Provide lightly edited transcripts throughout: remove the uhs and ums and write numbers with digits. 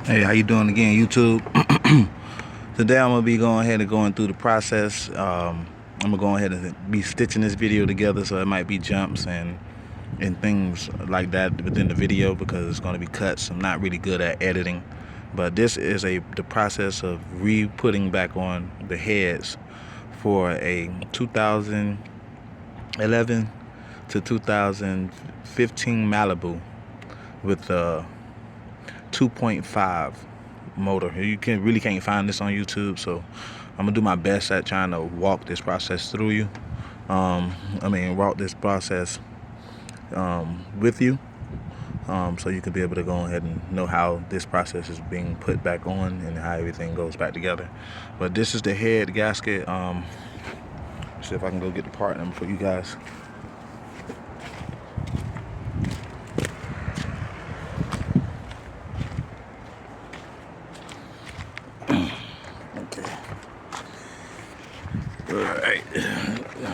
Hey, how you doing again, YouTube? Today I'm gonna be going ahead and going through the process. I'm gonna go ahead and be stitching this video together, so it might be jumps and things like that within the video because it's gonna be cuts. I'm not really good at editing, but this is the process of re-putting back on the heads for a 2011 to 2015 Malibu with a 2.5 motor. You really can't find this on YouTube, so I'm gonna do my best at trying to walk this process through you. Walk this process with you, so you can be able to go ahead and know how this process is being put back on and how everything goes back together. But this is the head gasket. See if I can go get the part number for you guys. Okay. All right.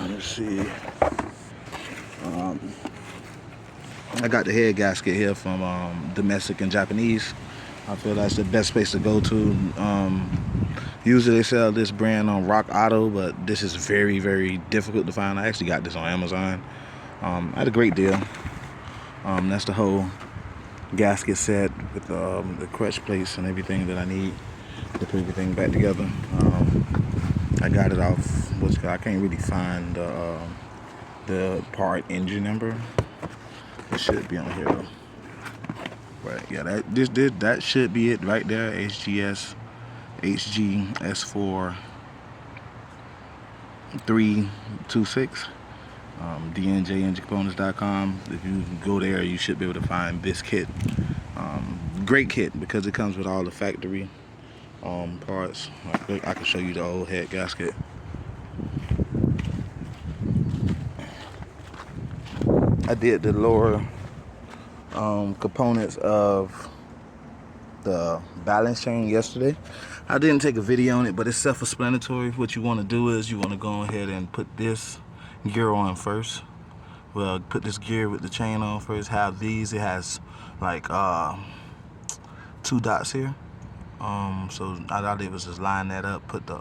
Let's see. I got the head gasket here from Domestic and Japanese. I feel that's the best place to go to. Usually they sell this brand on Rock Auto, but this is very, very difficult to find. I actually got this on Amazon. I had a great deal. That's the whole gasket set with the clutch plates and everything that I need to put everything back together. I got it off, I can't really find the part engine number. It should be on here though. But yeah, that should be it right there. HGS HGS4 326. DNJEngineComponents.com. If you go there, you should be able to find this kit. Great kit because it comes with all the factory parts. I can show you the old head gasket. I did the lower components of the balance chain yesterday. I didn't take a video on it, but it's self-explanatory. What you want to do is you want to go ahead and put this gear on first. Well, put this gear with the chain on first. Have these. It has like 2 dots here. So all I did was just line that up. Put the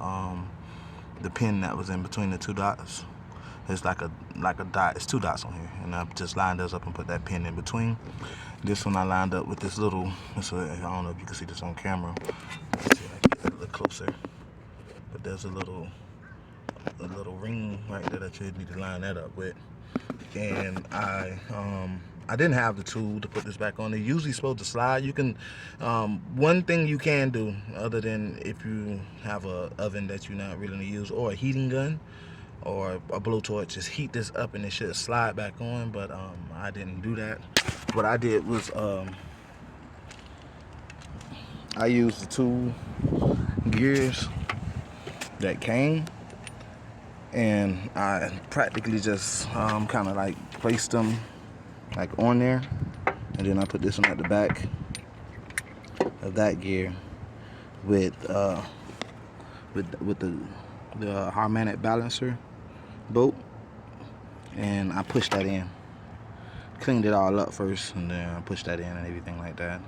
pin that was in between the 2 dots. It's like a dot. It's 2 dots on here, and I just lined those up and put that pin in between. This one I lined up with this little. I don't know if you can see this on camera. Let's see if I can get that a little closer. But there's a little ring right there that you need to line that up with. And I didn't have the tool to put this back on. They're usually supposed to slide. You can, one thing you can do, other than if you have a oven that you're not really gonna use, or a heating gun, or a blowtorch, just heat this up and it should slide back on. But I didn't do that. What I did was I used the 2 gears that came, and I practically just kind of like placed them like on there, and then I put this one at the back of that gear with the harmonic balancer bolt, and I pushed that in. Cleaned it all up first, and then I pushed that in and everything like that.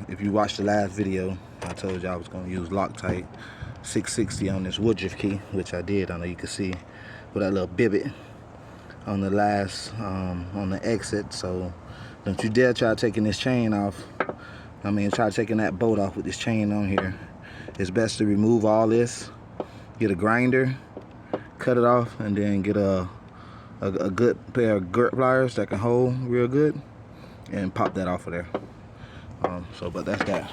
If you watched the last video, I told you I was going to use Loctite 660 on this Woodruff key, which I did. I know you can see with that little bibbit on the last on the exit. So don't you dare try taking this chain off. Try taking that bolt off with this chain on here. It's best to remove all this, get a grinder, cut it off, and then get a good pair of girt pliers that can hold real good, and pop that off of there. But that's that.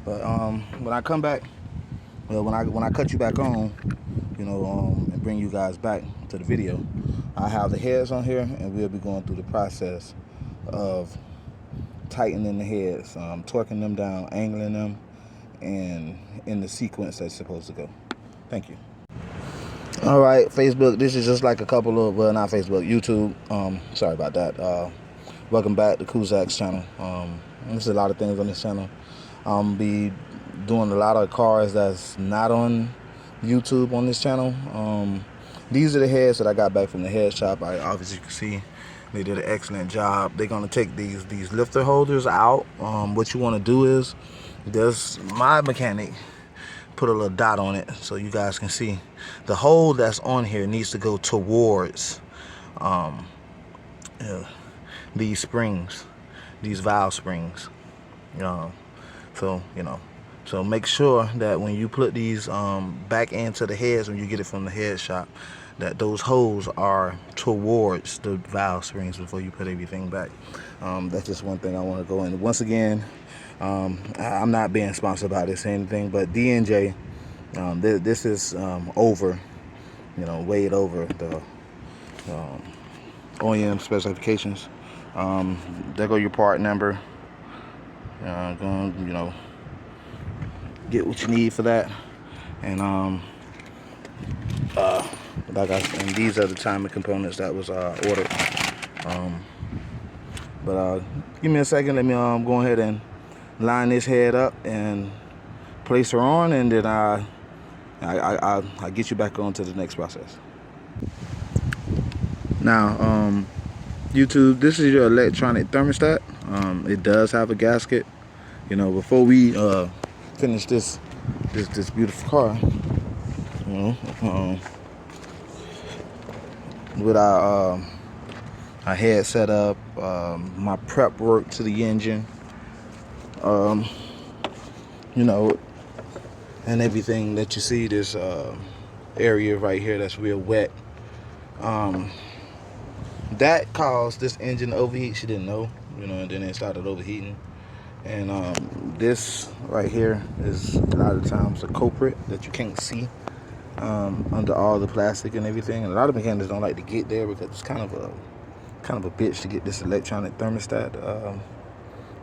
But when I come back, well, when I cut you back on, and bring you guys back to the video, I have the heads on here, and we'll be going through the process of tightening the heads, torquing them down, angling them, and in the sequence that's supposed to go. Thank you. All right, Facebook, this is just like a couple of, well, not Facebook, YouTube. Sorry about that. Welcome back to Kuzak's channel. There's a lot of things on this channel. Be doing a lot of cars that's not on YouTube on this channel. These are the heads that I got back from the head shop. Obviously you can see They did an excellent job. They're gonna take these lifter holders out. What you want to do is, there's my mechanic put a little dot on it so you guys can see the hole that's on here needs to go towards these springs, these valve springs. So make sure that when you put these back into the heads, when you get it from the head shop, that those holes are towards the valve springs before you put everything back. That's just one thing I want to go in. Once again, I'm not being sponsored by this or anything, but D&J, this is over, way over the OEM specifications. There go your part number. Get what you need for that, and and these are the timing components that was ordered. Give me a second. Let me go ahead and line this head up and place her on, and then I'll get you back on to the next process. Now, YouTube, this is your electronic thermostat. It does have a gasket. Before we finish this beautiful car, with our head set up, my prep work to the engine, and everything that you see, this area right here that's real wet, that caused this engine to overheat. She didn't know, and then it started overheating. And this right here is a lot of times a culprit that you can't see under all the plastic and everything. And a lot of mechanics don't like to get there because it's kind of a bitch to get this electronic thermostat,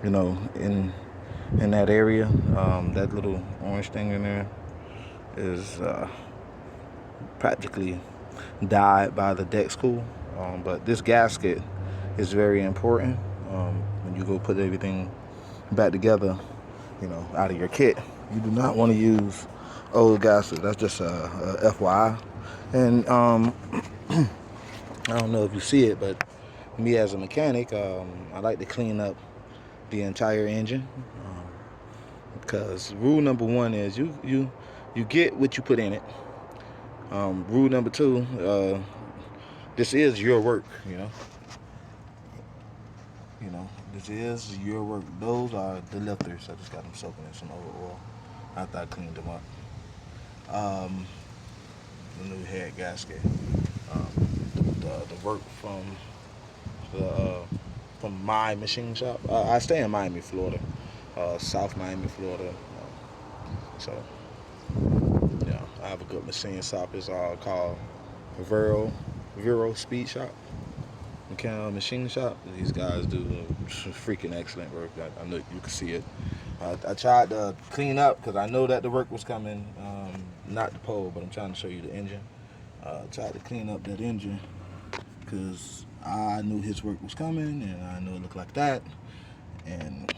in that area. That little orange thing in there is practically died by the deck school. But this gasket is very important when you go put everything back together, out of your kit. You do not want to use old gaskets. That's just a FYI. And I don't know if you see it, but me as a mechanic, I like to clean up the entire engine, because rule number one is you get what you put in it. Rule number two, this is your work. This is your work. Those are the lifters. I just got them soaking in some oil after I cleaned them up. The new head gasket. The work from my machine shop. I stay in Miami, Florida, South Miami, Florida. So I have a good machine shop. It's called Vero Speed Shop. Machine shop. These guys do freaking excellent work. I know you can see it. I tried to clean up because I know that the work was coming, not the pole, but I'm trying to show you the engine. Tried to clean up that engine because I knew his work was coming, and I know it looked like that. And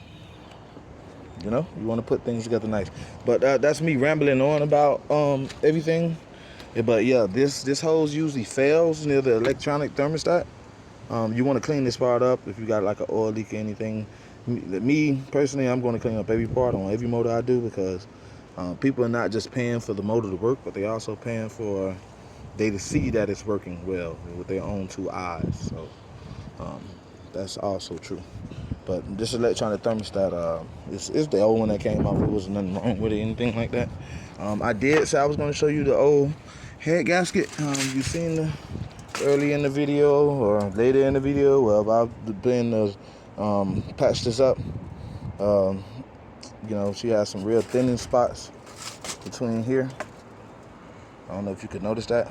you want to put things together nice. But that's me rambling on about everything. But yeah, this hose usually fails near the electronic thermostat. You want to clean this part up if you got like an oil leak or anything. Me personally, I'm going to clean up every part on every motor I do, because people are not just paying for the motor to work, but they also paying for they to see that it's working well with their own two eyes. So that's also true. But this electronic thermostat, it's the old one that came out. There was nothing wrong with it, anything like that. I did say I was going to show you the old head gasket. You seen the early in the video or later in the video. Well, I've been patched this up. She has some real thinning spots between here. I don't know if you could notice that,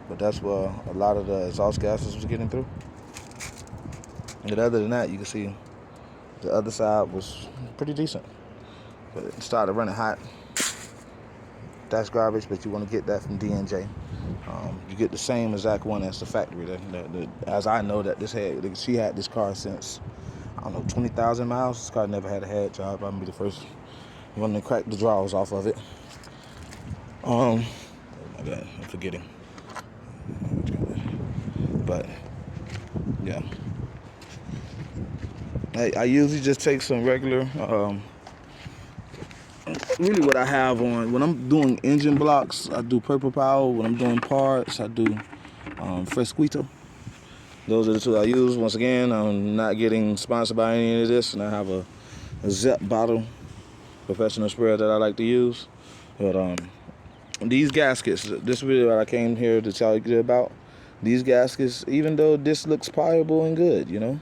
but that's where a lot of the exhaust gases was getting through. And other than that, you can see the other side was pretty decent, but it started running hot. That's garbage, but you want to get that from D&J. You get the same exact one as the factory. As I know that she had this car since, 20,000 miles. This car never had a head job. I'm gonna be the first one to crack the drawers off of it. Oh my God, I'm forgetting. But Yeah. I usually just take some regular, really what I have on, when I'm doing engine blocks, I do Purple Power. When I'm doing parts, I do Fresquito. Those are the two I use. Once again, I'm not getting sponsored by any of this, and I have a Zep bottle professional sprayer that I like to use. But these gaskets, this is really what I came here to tell you about. These gaskets, even though this looks pliable and good, you know,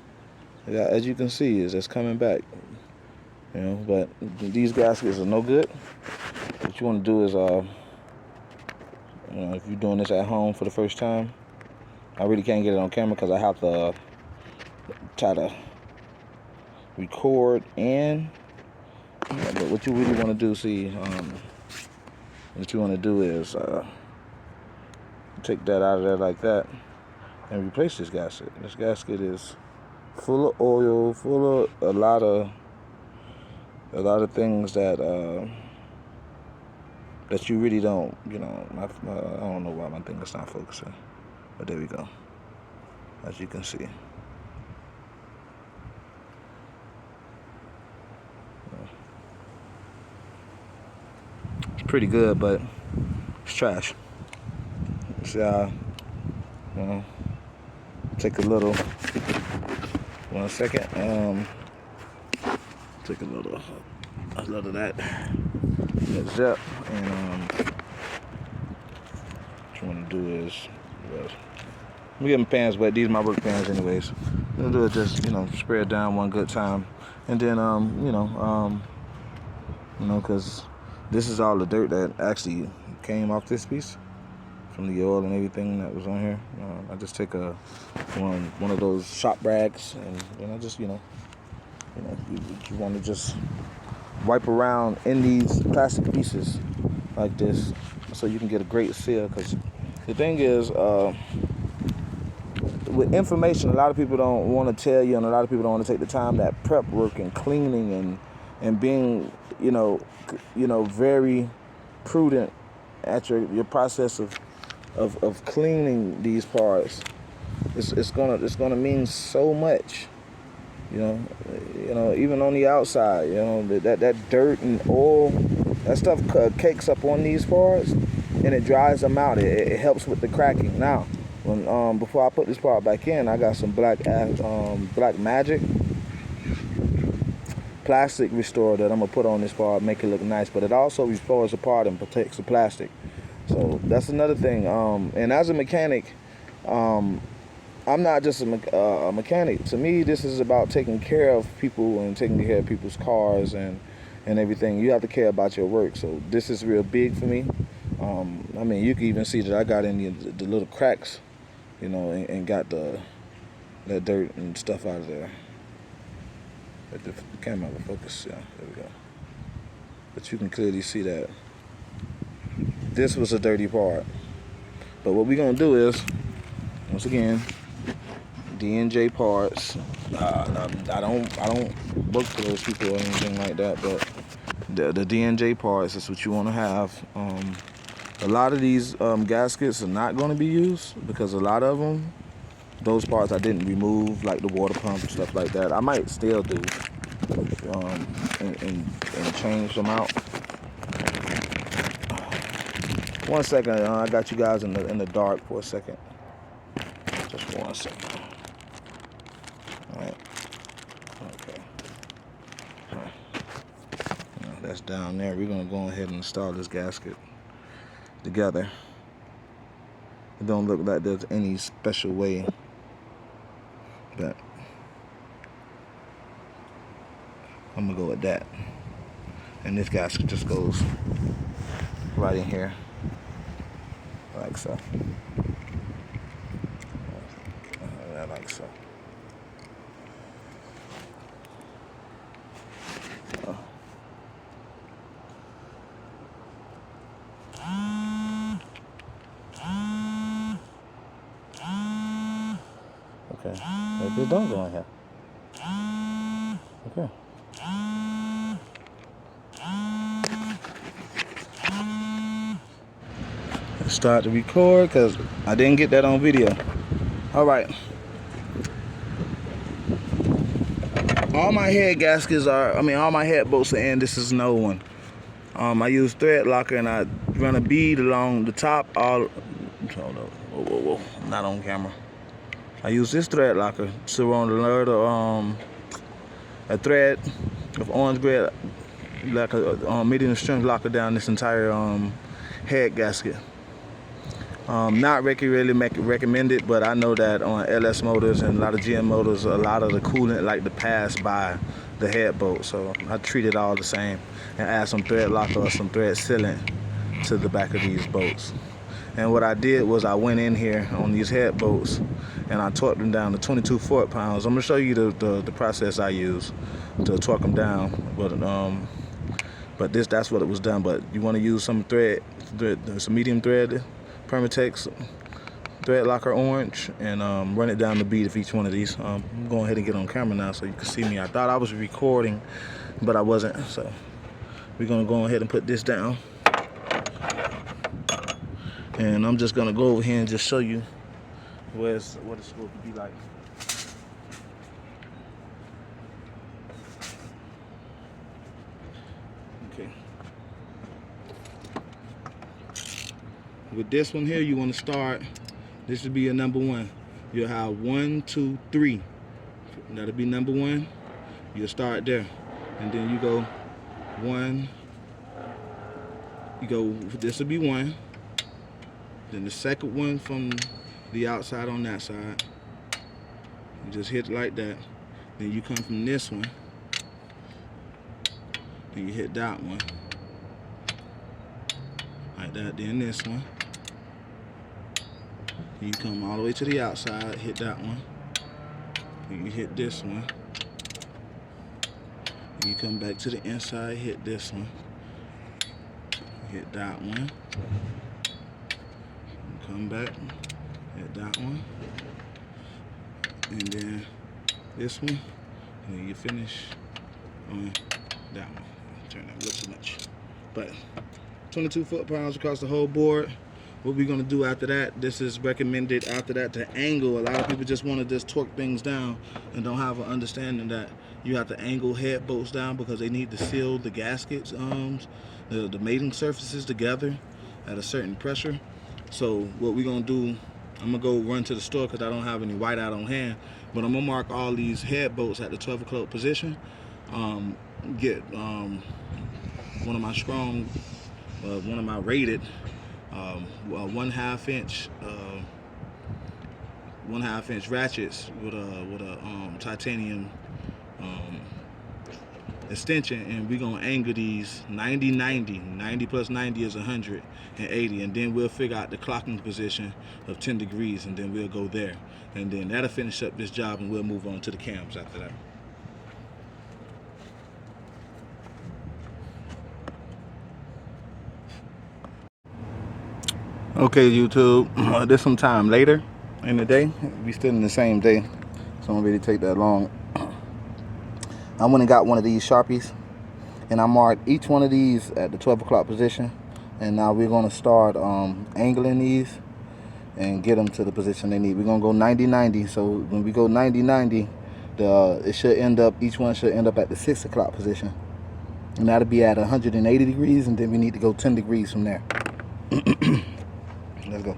as you can see, it's coming back, you know, but these gaskets are no good. What you want to do is, you know, if you're doing this at home for the first time, I really can't get it on camera because I have to try to record and, but what you really want to do, see, what you want to do is take that out of there like that and replace this gasket. This gasket is full of oil, full of a lot of things that that you really don't, you know. I don't know why my thing is not focusing, but there we go. As you can see, it's pretty good, but it's trash. See how, you know, take a little. 1 second. Take a little of that Zep, and what you want to do is, well, I'm getting pans wet. These are my work pans, anyways. What I'm gonna do is just, you know, spray it down one good time, and then you know, because this is all the dirt that actually came off this piece from the oil and everything that was on here. I just take one of those shop rags, and I just, you you want to just wipe around in these plastic pieces like this, so you can get a great seal. Because the thing is, with information, a lot of people don't want to tell you, and a lot of people don't want to take the time, that prep work and cleaning and being, you know, very prudent at your process of cleaning these parts. It's gonna mean so much. You know, even on the outside, you know, that dirt and oil, that stuff cakes up on these parts, and it dries them out. It helps with the cracking. Now, when before I put this part back in, I got some black magic plastic restorer that I'm gonna put on this part, make it look nice. But it also restores the part and protects the plastic. So that's another thing. And as a mechanic, I'm not just a mechanic. To me, this is about taking care of people and taking care of people's cars and everything. You have to care about your work. So this is real big for me. I mean, you can even see that I got in the little cracks, you know, and got that dirt and stuff out of there. But the camera will focus. Yeah, there we go. But you can clearly see that this was a dirty part. But what we're gonna do is, once again, D&J parts. I don't work for those people or anything like that, but the D&J parts is what you want to have. A lot of these gaskets are not going to be used because a lot of them, those parts I didn't remove, like the water pump and stuff like that. I might still do and change them out. 1 second, I got you guys in the dark for a second. Just 1 second. Alright. Okay. Now that's down there. We're gonna go ahead and install this gasket together. It don't look like there's any special way, but I'm gonna go with that. And this gasket just goes right in here, like so. Like so. Okay. Maybe it don't go in here. Okay. Let's start to record because I didn't get that on video. All right. All my head gaskets are, all my head bolts are in. This is no one. I use thread locker and I run a bead along the top. Hold up. Whoa. I'm not on camera. I use this thread locker to run a thread of orange gray, like a medium strength locker down this entire head gasket. Not really recommended, but I know that on LS motors and a lot of GM motors, a lot of the coolant like to pass by the head bolt, so I treat it all the same and add some thread locker or some thread sealant to the back of these bolts. And what I did was I went in here on these head bolts and I torqued them down to 22 foot-pounds. I'm gonna show you the process I use to torque them down, but that's what it was done. But you want to use some some medium thread, Permatex thread locker orange, and run it down the bead of each one of these. I'm going ahead and get on camera now so you can see me. I thought I was recording, but I wasn't. So we're gonna go ahead and put this down, and I'm just gonna go over here and just show you what it's supposed to be like. Okay. With this one here, you want to start. This would be your number one. You'll have 1, 2, 3. That'll be number one. You'll start there, and then you go 1. You go. This will be 1. Then the second one from the outside on that side. You just hit it like that. Then you come from this one. Then you hit that one. Like that. Then this one. Then you come all the way to the outside, hit that one. Then you hit this one. Then you come back to the inside, hit this one. Hit that one. Come back, hit that one. And then this one. And then you finish on that one. Turn that a little too much. But 22 foot-pounds across the whole board. What we're gonna do after that, this is recommended after that to angle. A lot of people just wanna just torque things down and don't have an understanding that you have to angle head bolts down because they need to seal the gaskets, the mating surfaces together at a certain pressure. So what we're gonna do, I'm gonna go run to the store because I don't have any whiteout on hand, but I'm gonna mark all these head bolts at the 12 o'clock position. Get one of my strong, one of my rated 1/2 inch, 1/2 inch ratchets with a titanium extension, and we're gonna angle these 90 plus 90 is 180, and then we'll figure out the clocking position of 10 degrees, and then we'll go there, and then that'll finish up this job, and we'll move on to the cams after that. Okay, YouTube, this some time later in the day. We still in the same day, so it don't really take that long. I went and got one of these Sharpies, and I marked each one of these at the 12 o'clock position, and now we're going to start angling these and get them to the position they need. We're going to go 90-90, so when we go 90-90, it should end up, each one should end up at the 6 o'clock position, and that'll be at 180 degrees, and then we need to go 10 degrees from there. Let's go.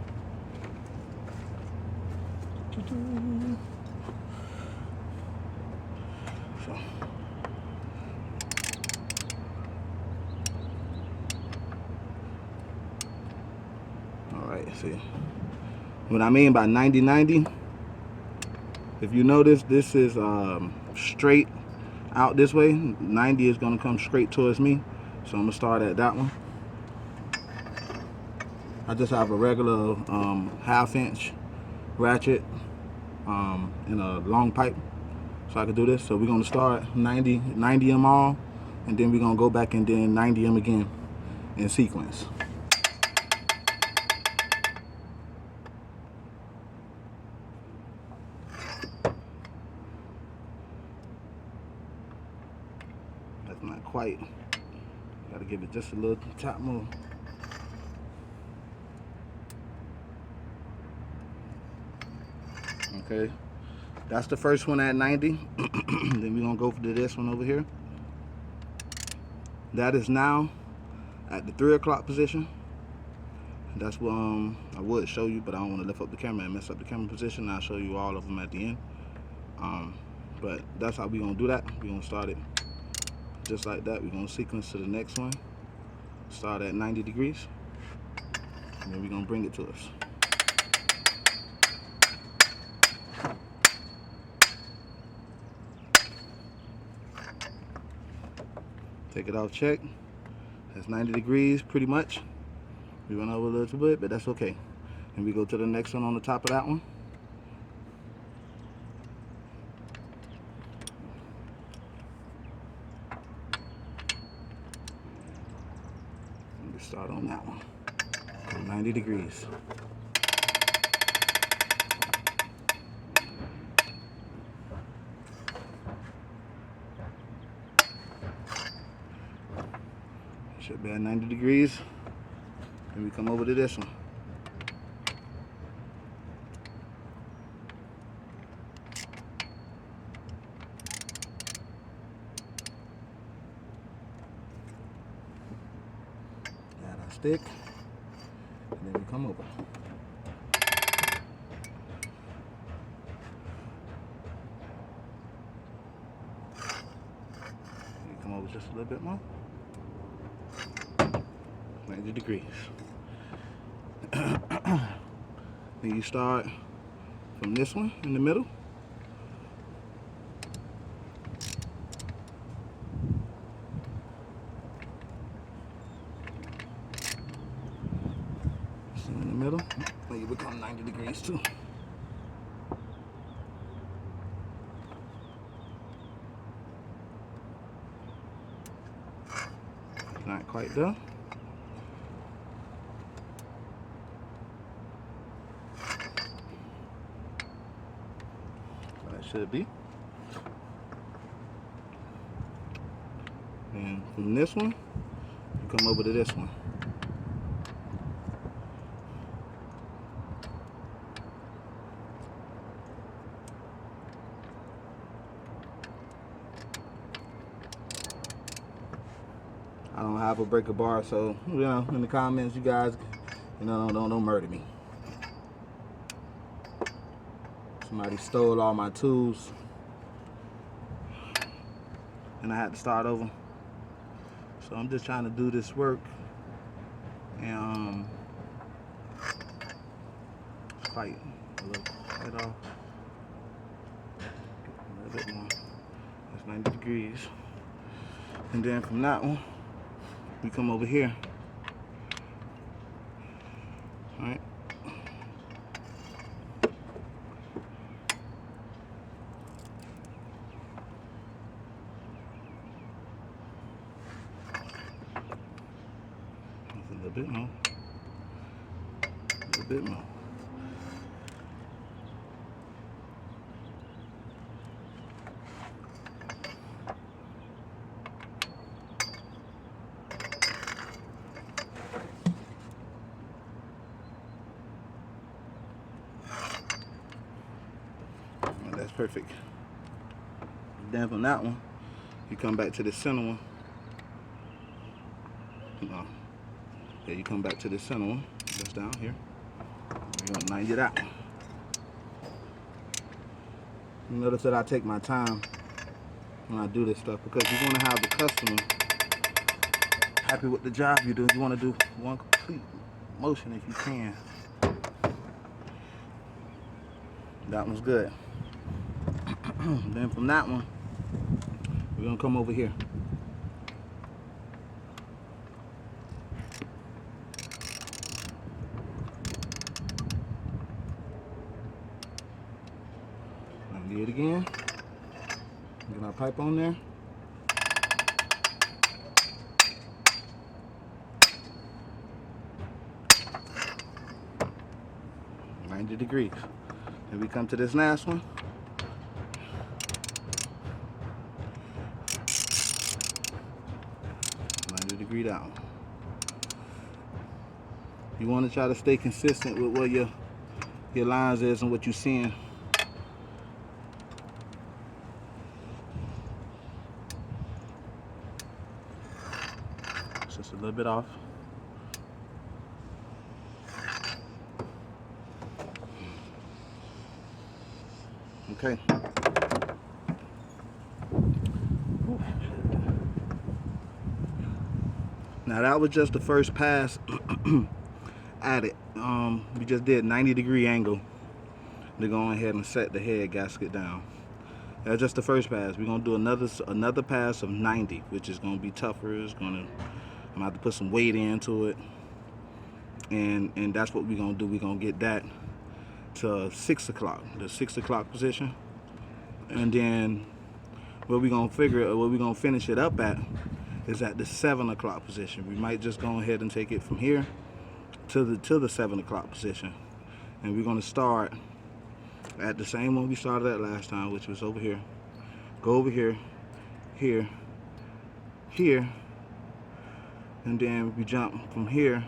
See what I mean by 90-90. If you notice, this is straight out this way. 90 is going to come straight towards me, so I'm going to start at that one. I just have a regular 1/2 inch ratchet in a long pipe, so I can do this. So we're going to start 90 them all, and then we're going to go back and then 90 them again in sequence. That's not quite. Got to give it just a little tap more. Okay, That's the first one at 90. Then we're gonna go to this one over here. That is now at the 3 o'clock position. That's what I would show you, but I don't want to lift up the camera and mess up the camera position. I'll show you all of them at the end. But that's how we're gonna do that. We're gonna start it just like that. We're gonna sequence to the next one. Start at 90 degrees. And then we're gonna bring it to us. Take it off check. That's 90 degrees pretty much. We went over a little bit, but that's okay. And we go to the next one on the top of that one. And we start on that one. 90 degrees. Should be at 90 degrees. And we come over to this one. Add our stick. And then we come over. We come over just a little bit more. 90 degrees. Then you start from this one in the middle. So in the middle, then you become 90 degrees too. Not quite done. Should be. And from this one, you come over to this one. I don't have a breaker bar, so you know, in the comments, you guys, you know, don't murder me. Somebody stole all my tools and I had to start over. So I'm just trying to do this work, and it's quite a little bit off. A little bit more. That's 90 degrees. And then from that one, we come over here. All right. A little bit more. A little bit more. And that's perfect. Then from that one, you come back to the center one. Yeah, you come back to the center one. That's down here. You're gonna 90 that one. You notice that I take my time when I do this stuff because you want to have the customer happy with the job you do. You want to do one complete motion if you can. That one's good. Then from that one, we're gonna come over here. Do it again. Get our pipe on there. $90 degrees. Then we come to this last one. $90 down. You want to try to stay consistent with what your lines is and what you're seeing. Just a little bit off. Okay. Now that was just the first pass at it. We just did 90-degree angle to go ahead and set the head gasket down. That's just the first pass. We're gonna do another pass of 90, which is gonna be tougher. I'm gonna have to put some weight into it, and that's what we're gonna do. We're gonna get that to 6 o'clock, the 6 o'clock position, and then what we're gonna finish it up at is at the 7 o'clock position. We might just go ahead and take it from here to the 7 o'clock position, and we're gonna start at the same one we started at last time, which was over here. Go over here, here, here, and then we jump from here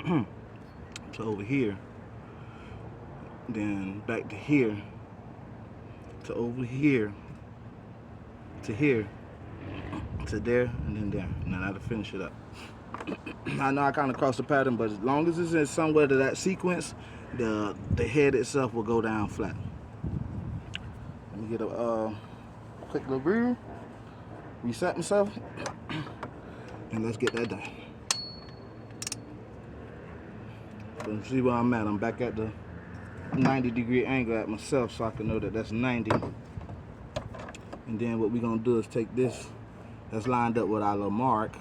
to over here, then back to here, to over here, to here, to there, and then there. And then that'll finish it up. I know I kind of crossed the pattern, but as long as it's in somewhere to that sequence, the head itself will go down flat. Let me get a quick little breather, reset myself, and let's get that done. Let's see where I'm at. I'm back at the 90-degree angle at myself, so I can know that that's 90. And then what we're gonna do is take this that's lined up with our little mark,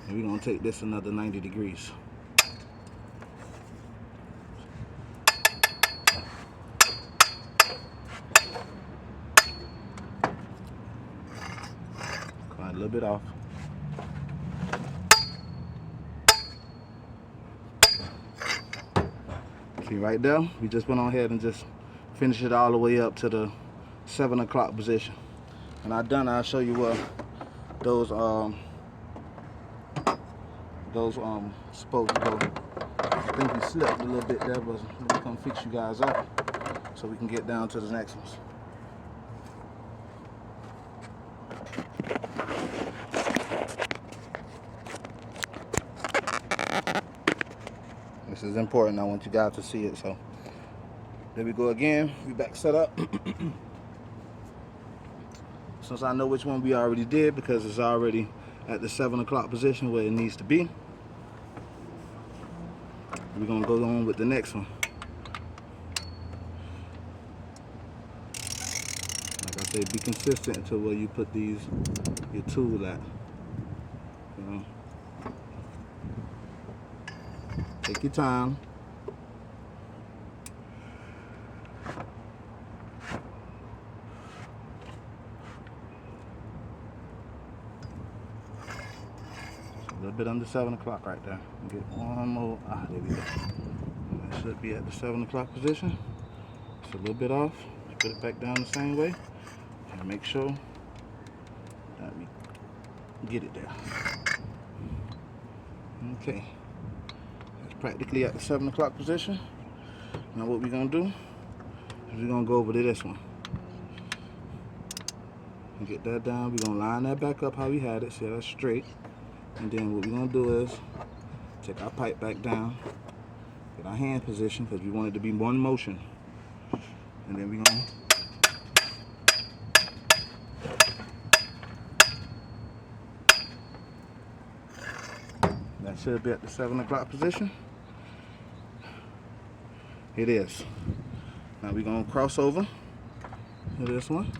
and we're gonna take this another 90 degrees. Quite a little bit off. See right there, we just went on ahead and just finished it all the way up to the 7 o'clock position. And I'll show you what those supposed to go. I think we slipped a little bit there, but we're gonna fix you guys up so we can get down to the next ones. This is important. I want you guys to see it. So there we go again. We back set up. Since I know which one we already did, because it's already at the 7 o'clock position where it needs to be, we're gonna go on with the next one. Like I said, be consistent to where you put your tool at. You know? Take your time. A little bit under 7 o'clock right there. Get one more. There we go. That should be at the 7 o'clock position. It's a little bit off. Put it back down the same way and make sure that we get it there. Okay. That's practically at the 7 o'clock position. Now what we're gonna do is we're gonna go over to this one and get that down. We're gonna line that back up how we had it, so that's straight. And then what we're gonna do is take our pipe back down, get our hand position, because we want it to be one motion. And then we're gonna that should be at the 7 o'clock position. It is. Now we're gonna cross over to this one.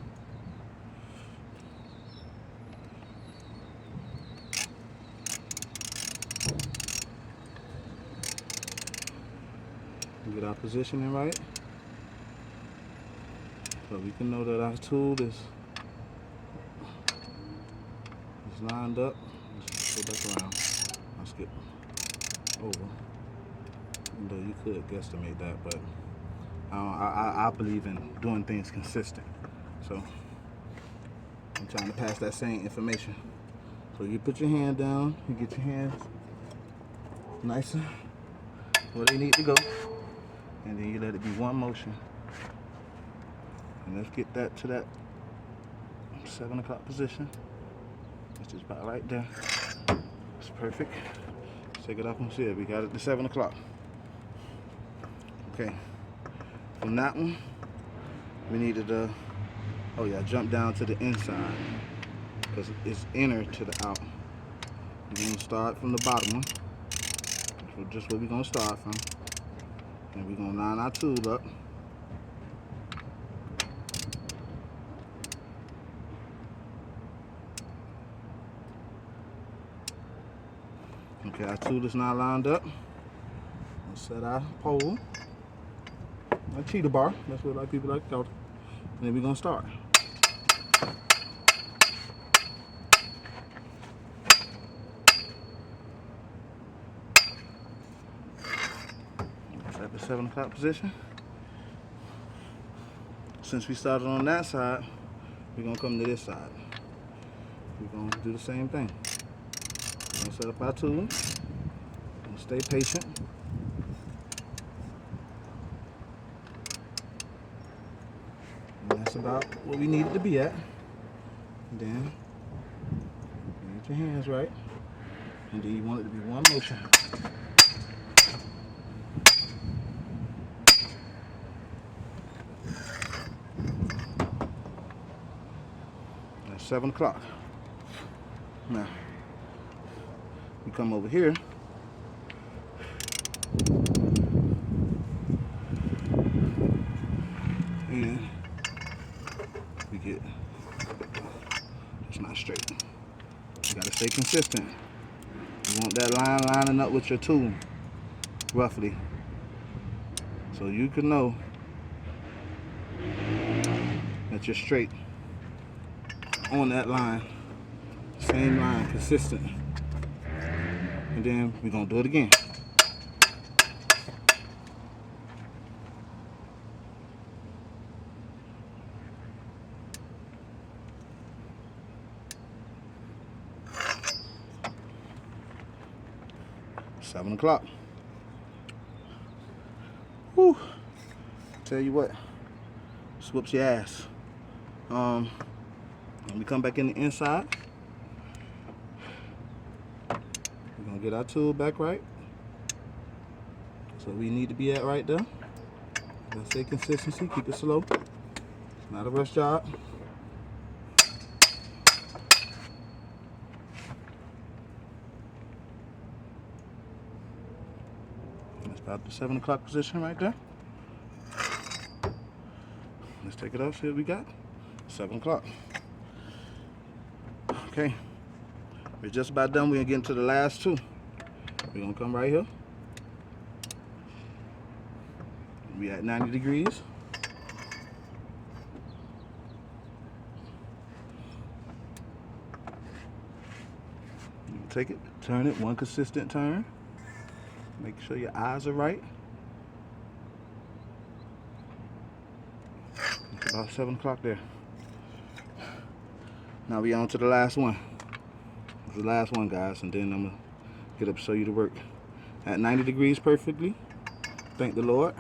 Get our positioning right, so we can know that our tool is lined up. Let's go back around. I'll skip over. Though you could guesstimate that, but I believe in doing things consistent. So I'm trying to pass that same information. So you put your hand down, you get your hands nice and where they need to go. And then you let it be one motion. And let's get that to that 7 o'clock position. It's just about right there. It's perfect. Let's take it off and see it. We got it to 7 o'clock. Okay. From that one, we needed to, oh yeah, jump down to the inside because it's inner to the out. We're going to start from the bottom one. That's just where we're going to start from. And we're going to line our tool up. Okay, our tool is now lined up. We'll set our pole, a cheetah bar, that's what a lot of people like to call it. And then we're going to start. It's at the 7 o'clock position. Since we started on that side, we're going to come to this side. We're going to do the same thing. We're going to set up our tool. We're going to stay patient. And that's about where we need it to be at. And then, get your hands right. And then you want it to be one motion. That's 7 o'clock. Now, we come over here. And we get, it's not straight. You gotta stay consistent. You want that line lining up with your tool, roughly. So you can know that you're straight on that line. Same line, consistent. And then we're gonna do it again. Seven o'clock. Whew. Tell you what, this whoops your ass. When we come back in the inside, we're gonna get our tool back right. So we need to be at right there. Let's say consistency, keep it slow. It's not a rush job. That's about the 7 o'clock position right there. Let's take it off, see what we got. 7 o'clock. Okay, we're just about done. We're gonna get into the last two. We're gonna come right here. We at 90 degrees. You take it, turn it, one consistent turn. Make sure your eyes are right. It's about 7 o'clock there. Now we on to the last one. It's the last one, guys, and then I'm gonna get up and show you the work. At 90 degrees perfectly. Thank the Lord.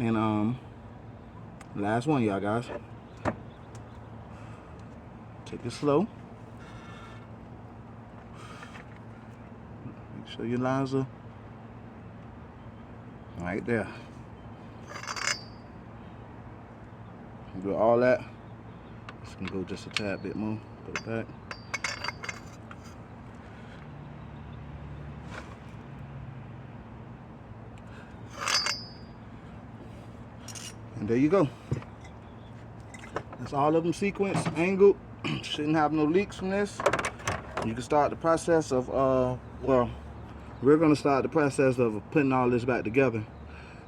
And last one, y'all guys. Take it slow. Make sure your lines are right there. Do all that. It's gonna go just a tad bit more. Put it back. And there you go. That's all of them sequenced, angled. Shouldn't have no leaks from this. You can start the process of, well, we're gonna start the process of putting all this back together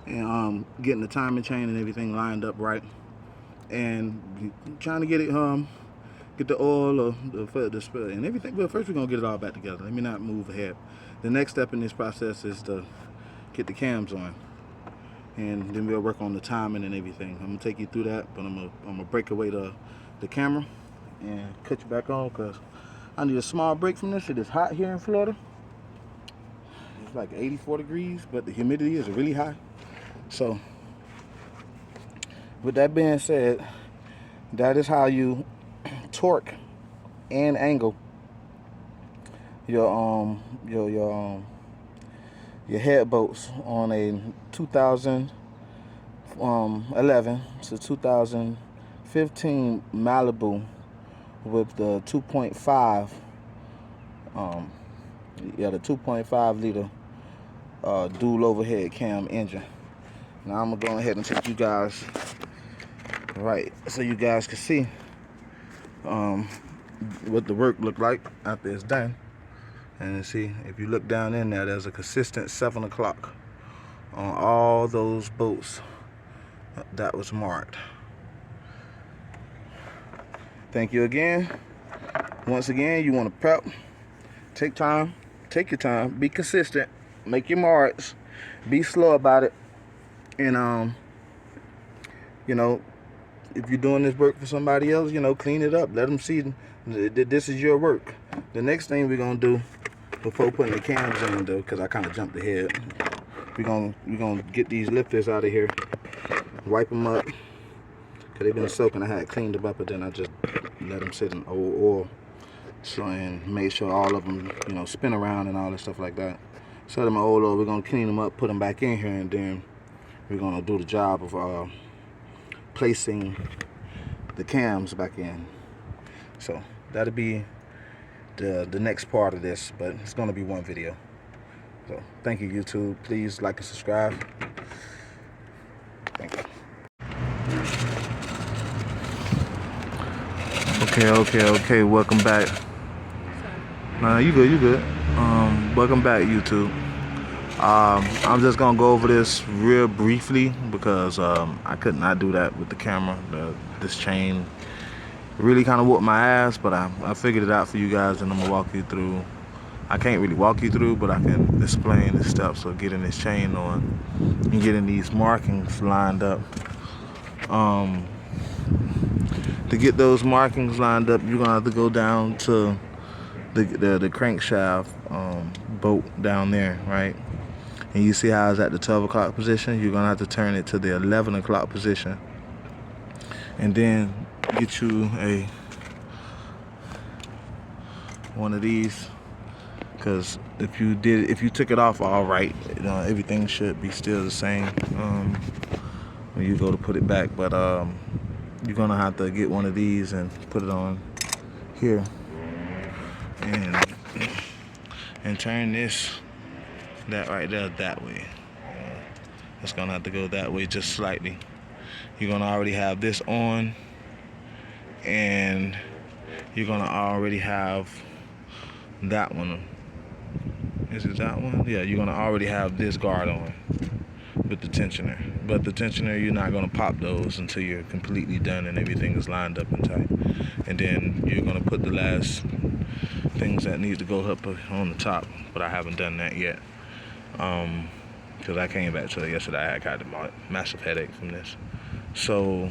and getting the timing chain and everything lined up right. And trying to get it, get the oil or the spill and everything. But first we're gonna get it all back together. Let me not move ahead. The next step in this process is to get the cams on. And then we'll work on the timing and everything. I'm gonna take you through that, but I'm gonna break away the camera and cut you back on because I need a small break from this. It is hot here in Florida. It's like 84 degrees, but the humidity is really high. So with that being said, that is how you torque and angle your head bolts on a 2011 to 2015 Malibu with the 2.5 the 2.5 liter dual overhead cam engine. Now I'm gonna go ahead and take you guys right so you guys can see what the work looked like after it's done. And see, if you look down in there, there's a consistent 7 o'clock on all those bolts that was marked. Thank you again. Once again, you want to prep, take time, take your time, be consistent, make your marks, be slow about it, and you know, if you're doing this work for somebody else, you know, clean it up, let them see that this is your work. The next thing we're gonna do before putting the cams in, though, because I kind of jumped ahead, we're gonna get these lifters out of here, wipe them up, because they've been soaking. I had cleaned them up, but then I just let them sit in old oil, so, and made sure all of them, you know, spin around and all that stuff like that. Set them in old oil. We're gonna clean them up, put them back in here, and then we're gonna do the job of placing the cams back in. So that'll be the next part of this, but it's gonna be one video. So thank you, YouTube. Please like and subscribe. Thank you. Okay. Welcome back. Nah, you good. Welcome back, YouTube. I'm just gonna go over this real briefly because I could not do that with the camera. This chain really kind of whooped my ass, but I figured it out for you guys, and I'm gonna walk you through. I can't really walk you through, but I can explain the steps of getting this chain on and getting these markings lined up. To get those markings lined up, you're gonna have to go down to the crankshaft bolt down there, right? And you see how it's at the 12 o'clock position? You're gonna have to turn it to the 11 o'clock position, and then get you one of these, because if you took it off all right, you know, everything should be still the same when you go to put it back. But you're gonna have to get one of these and put it on here, and turn that right there that way. It's gonna have to go that way just slightly. You're gonna already have this on, and you're gonna already have that one. Is it that one? Yeah, you're gonna already have this guard on with the tensioner. But the tensioner, you're not gonna pop those until you're completely done and everything is lined up and tight. And then you're gonna put the last things that need to go up on the top, but I haven't done that yet. Because I came back to it yesterday. I had a massive headache from this. So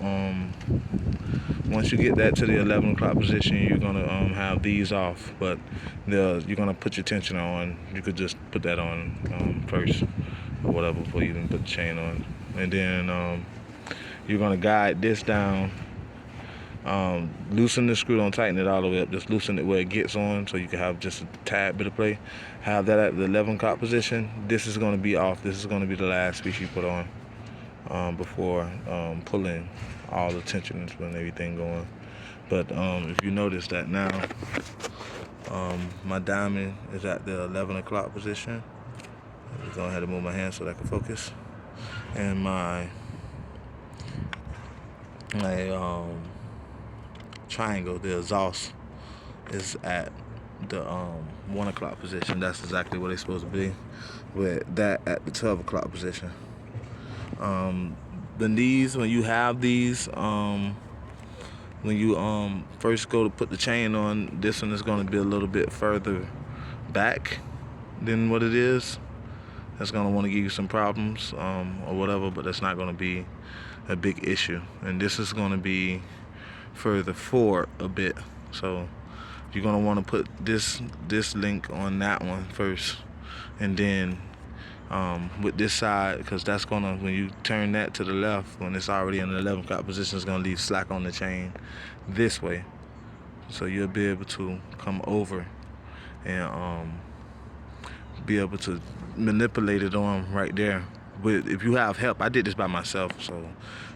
once you get that to the 11 o'clock position, you're gonna have these off, but you're gonna put your tensioner on. You could just put that on first or whatever before you even put the chain on. And then you're gonna guide this down, loosen the screw, don't tighten it all the way up, just loosen it where it gets on so you can have just a tad bit of play. Have that at the 11 o'clock position. This is gonna be off. This is gonna be the last piece you put on before pulling all the tensioners and everything going. But if you notice that now, my diamond is at the 11 o'clock position. I'm just go ahead and move my hand so that I can focus. And my triangle, the exhaust, is at the 1 o'clock position. That's exactly where they're supposed to be, with that at the 12 o'clock position. Then these, when you have these, when you first go to put the chain on, this one is going to be a little bit further back than what it is. That's going to want to give you some problems or whatever, but that's not going to be a big issue. And this is going to be further forward a bit, so you're going to want to put this link on that one first, and then with this side, because that's gonna, when you turn that to the left, when it's already in the 11 o'clock position, it's gonna leave slack on the chain this way, so you'll be able to come over and be able to manipulate it on right there. But if you have help, I did this by myself, so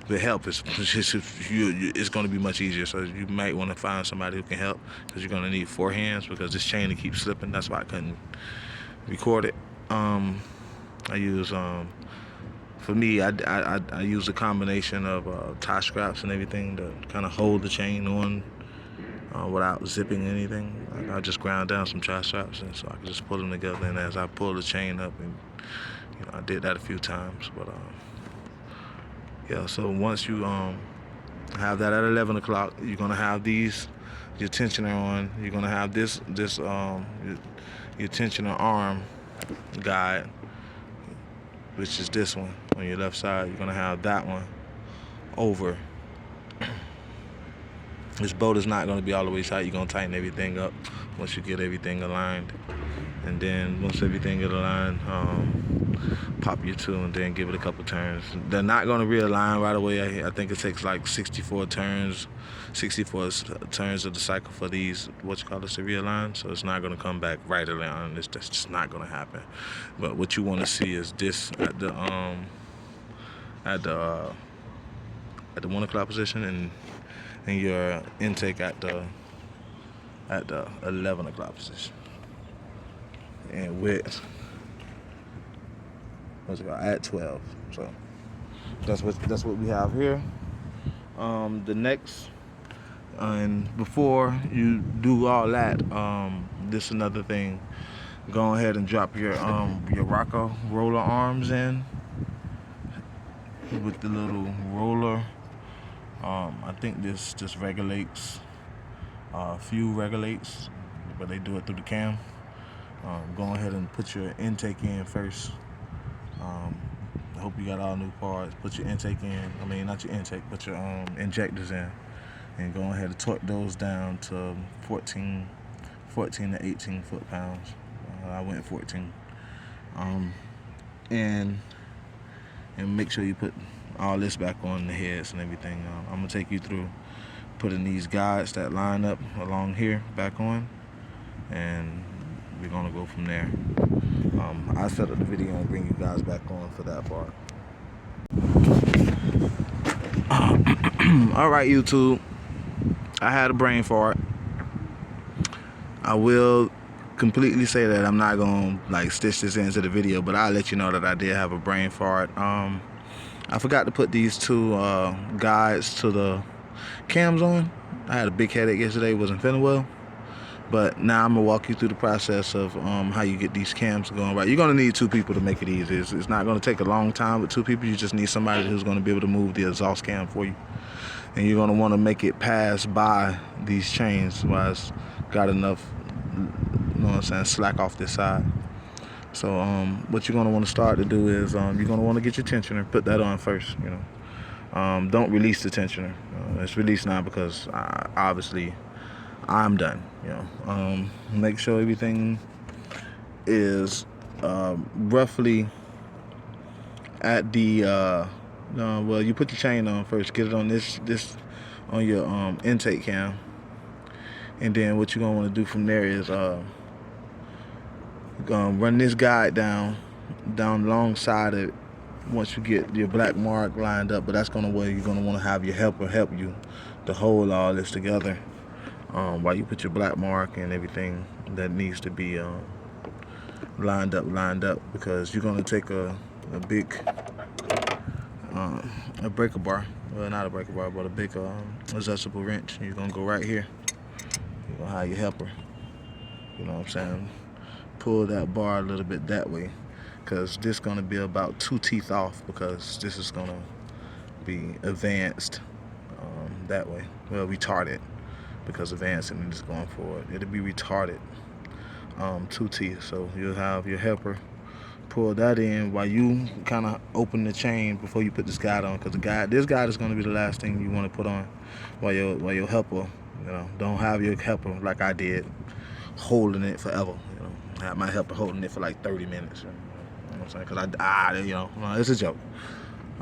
with help, it's going to be much easier. So you might want to find somebody who can help, because you're going to need 4 hands, because this chain keeps slipping. That's why I couldn't record it. I use for me, I use a combination of tie straps and everything to kind of hold the chain on without zipping anything. Like, I just ground down some tie straps, and so I can just pull them together. And as I pull the chain up, and I did that a few times. But yeah. So once you have that at 11 o'clock, you're gonna have your tensioner on. You're gonna have your tensioner arm guide, which is this one on your left side. You're gonna have that one over. This bolt is not gonna be all the way tight. You're gonna tighten everything up once you get everything aligned. And then once everything is aligned, pop your tool and then give it a couple turns. They're not gonna realign right away. I think it takes like 64 turns of the cycle for these, to realign. So it's not gonna come back right around. That's just not gonna happen. But what you want to see is this at the 1 o'clock position, and your intake at the 11 o'clock position. And width at 12. So that's what we have here. The next, and before you do all that, this is another thing. Go ahead and drop your rocker roller arms in with the little roller. I think this just regulates, fuel regulates, but they do it through the cam. Go ahead and put your intake in first. I hope you got all new parts. Put your intake in. I mean, not your intake, but your injectors in. And go ahead and torque those down to 14 to 18 foot-pounds. I went 14. And make sure you put all this back on the heads and everything. I'm gonna take you through putting these guides that line up along here back on, and we're gonna go from there. I set up the video and bring you guys back on for that part. All right, YouTube. I had a brain fart. I will completely say that I'm not gonna stitch this into the video, but I'll let you know that I did have a brain fart. I forgot to put these 2 guides to the cams on. I had a big headache yesterday, wasn't feeling well. But now I'm gonna walk you through the process of how you get these cams going right. You're gonna need 2 people to make it easy. It's not gonna take a long time with 2 people. You just need somebody who's gonna be able to move the exhaust cam for you. And you're gonna wanna make it pass by these chains while it's got enough, slack off this side. So what you're gonna wanna start to do is you're gonna wanna get your tensioner, put that on first, Don't release the tensioner. It's released now because obviously I'm done. Make sure everything is roughly at the well, you put the chain on first. Get it on this on your intake cam, and then what you're gonna want to do from there is run this guide down alongside it. Once you get your black mark lined up, but that's where you're gonna want to have your helper help you to hold all this together. While you put your black mark and everything that needs to be lined up, because you're gonna take a big breaker bar, well, not a breaker bar, but a big adjustable wrench. You're gonna go right here. You're gonna have your helper. You know what I'm saying? Pull that bar a little bit that way, because this is gonna be about 2 teeth off, because this is gonna be advanced that way. Well, retarded, because advancing is going forward. It'll be retarded 2 teeth. So you'll have your helper pull that in while you kind of open the chain before you put this guide on, because this guide is going to be the last thing you want to put on while your helper, don't have your helper like I did holding it forever. I had my helper holding it for like 30 minutes. You know what I'm saying? Because it's a joke.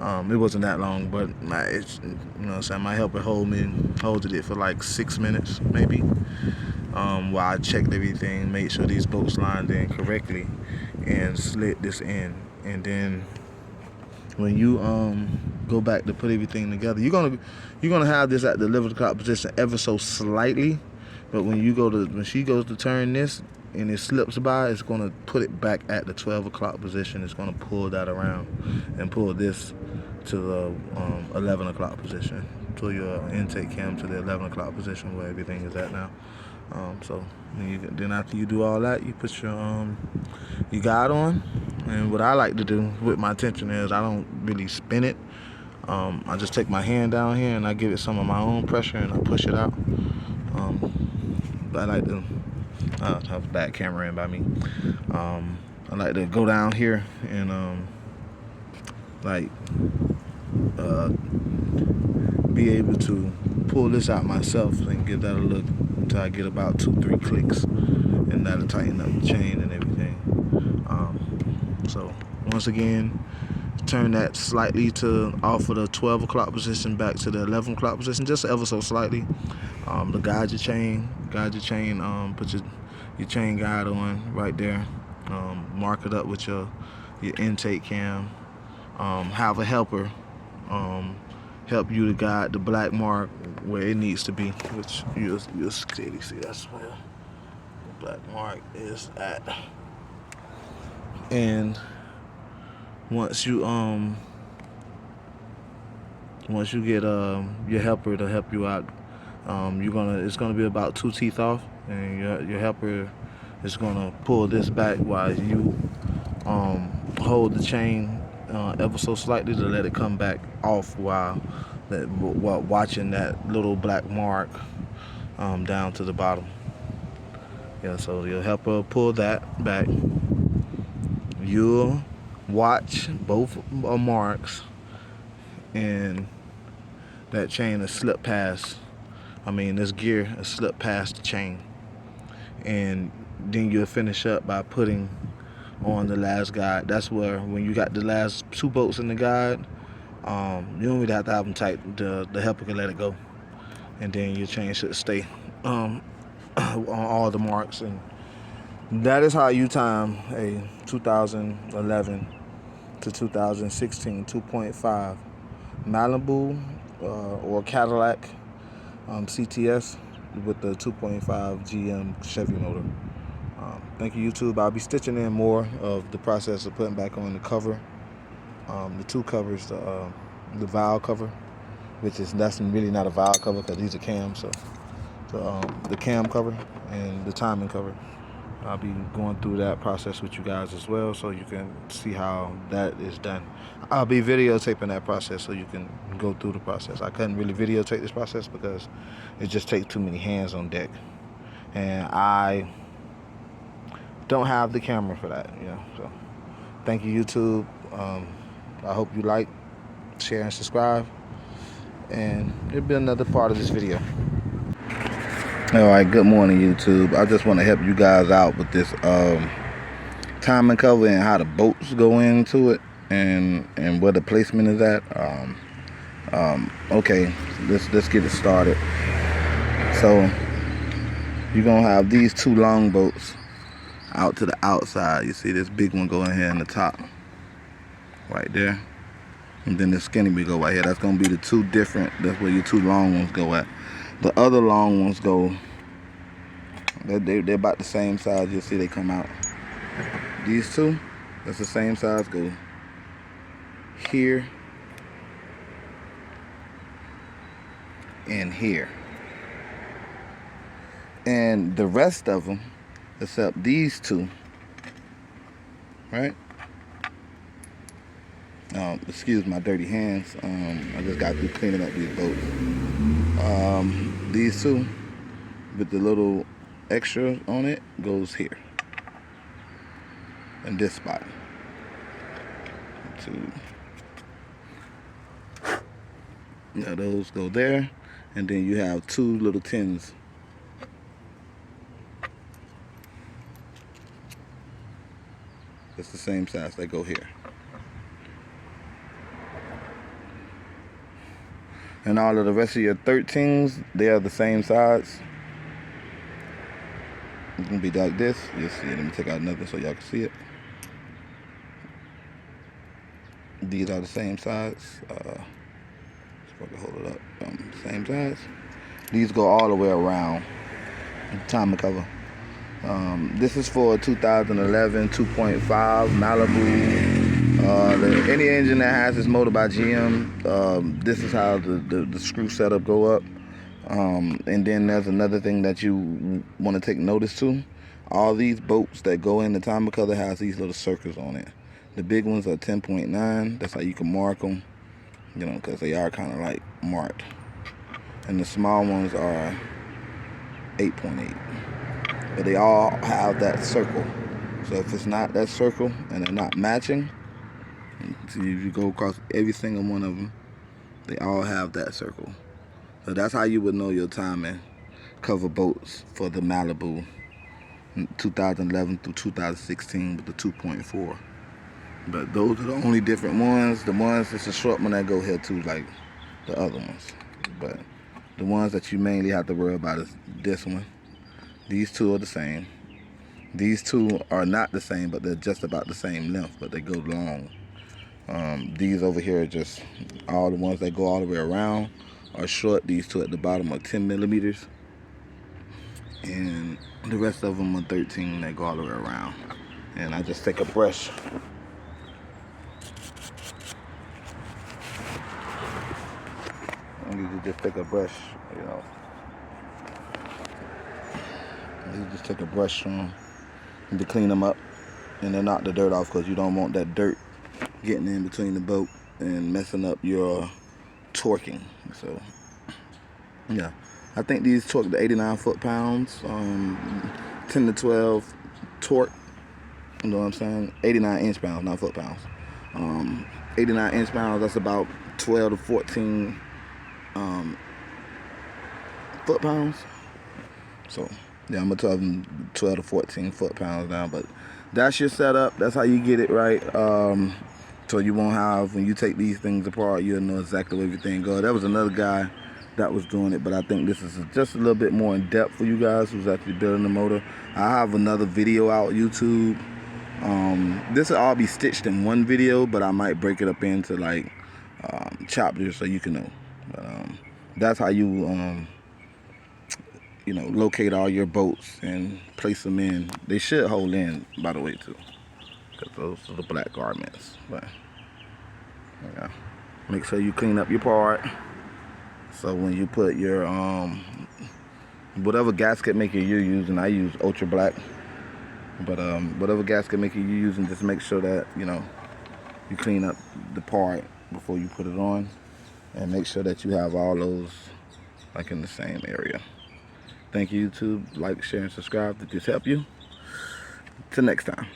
It wasn't that long, but it's, you know what I'm saying, my helper holded it for like 6 minutes maybe, while I checked everything, made sure these bolts lined in correctly, and slid this in. And then when you go back to put everything together, you're gonna have this at the 11 o'clock position ever so slightly, but when she goes to turn this and it slips by, it's gonna put it back at the 12 o'clock position. It's gonna pull that around and pull this to the 11 o'clock position, pull your intake cam to the 11 o'clock position where everything is at now. So then after you do all that, you put your guide on. And what I like to do with my tensioner is I don't really spin it. I just take my hand down here and I give it some of my own pressure and I push it out. But I like to have a bad camera in by me. I like to go down here and be able to pull this out myself and give that a look until I get about 2-3 clicks, and that'll tighten up the chain and everything. So once again, turn that slightly off of the 12 o'clock position back to the 11 o'clock position, just ever so slightly. To guide your chain, put your chain guide on right there. Mark it up with your intake cam. Have a helper help you to guide the black mark where it needs to be, which you'll clearly see. That's where the black mark is at. And once you get your helper to help you out, it's gonna be about 2 teeth off, and your helper is gonna pull this back while you hold the chain ever so slightly to let it come back off while watching that little black mark down to the bottom. Yeah, so your helper pull that back. You'll watch both marks, and that chain has slipped past. This gear has slipped past the chain, and then you'll finish up by putting on the last guide. That's where, when you got the last 2 bolts in the guide, you don't really have to have them tight. The helper can let it go, and then your chain should stay on all the marks. And that is how you time a 2011 to 2016 2.5 Malibu or Cadillac CTS with the 2.5 GM Chevy motor. Thank you, YouTube. I'll be stitching in more of the process of putting back on the cover, the 2 covers, the valve cover, that's really not a valve cover because these are cams. So the cam cover and the timing cover. I'll be going through that process with you guys as well, so you can see how that is done. I'll be videotaping that process so you can go through the process. I couldn't really videotape this process because it just takes too many hands on deck, and I don't have the camera for that, So thank you, YouTube. I hope you like, share, and subscribe, and it'll be another part of this video. Alright, good morning, YouTube. I just want to help you guys out with this timing cover and how the bolts go into it, and where the placement is at. Okay, let's get it started. So you're gonna have these 2 long bolts out to the outside. You see this big one going here in the top right there, and then the skinny one go right here. That's gonna be the 2 different. That's where your 2 long ones go at. The other long ones go, they're about the same size. You'll see they come out. These 2, that's the same size, go here and here. And the rest of them, except these 2, right? Excuse my dirty hands. I just got through cleaning up these bolts. These 2 with the little extra on it goes here in this spot. 2. Now those go there, and then you have 2 little tins. It's the same size. They go here. And all of the rest of your 13s, they are the same size. It's gonna be like this. You'll see it. Let me take out another so y'all can see it. These are the same size. So I can hold it up. Same size. These go all the way around. Timing cover. This is for a 2011 2.5 Malibu. Any engine that has this motor by GM, this is how the screw setup go up. And then there's another thing that you want to take notice to. All these bolts that go in the timing cover has these little circles on it. The big ones are 10.9. That's how you can mark them, you know, because they are kind of like marked. And the small ones are 8.8. But they all have that circle. So if it's not that circle and they're not matching, see if you go across every single one of them, they all have that circle. So that's how you would know your timing cover bolts for the Malibu 2011 through 2016 with the 2.4. But those are the only different ones. The ones that's a short one that go here too, like the other ones. But the ones that you mainly have to worry about is this one. These two are the same. These two are not the same, but they're just about the same length, but they go long. These over here are just all the ones that go all the way around are short. These two at the bottom are 10 millimeters. And the rest of them are 13 that go all the way around. And I just take a brush. I usually just take a brush, you know. You just take a brush on to clean them up and then knock the dirt off, because you don't want that dirt getting in between the bolt and messing up your torquing. So yeah, I think these torque to 89 foot-pounds, 10 to 12 torque. You know what I'm saying? 89 inch-pounds, not foot-pounds. 89 inch-pounds, that's about 12 to 14 foot-pounds. So yeah, I'm gonna tell them 12 to 14 foot-pounds now, but that's your setup. That's how you get it right. So you won't have, when you take these things apart, you'll know exactly where everything goes. There was another guy that was doing it, but I think this is just a little bit more in depth for you guys who's actually building the motor. I have another video out YouTube. This will all be stitched in one video, but I might break it up into like chapters so you can know. But that's how you you know, locate all your bolts and place them in. They should hold in, by the way, too, because those are the black garments. But yeah, make sure you clean up your part. So when you put your whatever gasket maker you're using, I use Ultra Black. But whatever gasket maker you're using, just make sure that, you know, you clean up the part before you put it on, and make sure that you have all those like in the same area. Thank you, YouTube. Like, share, and subscribe. Did this help you? Till next time.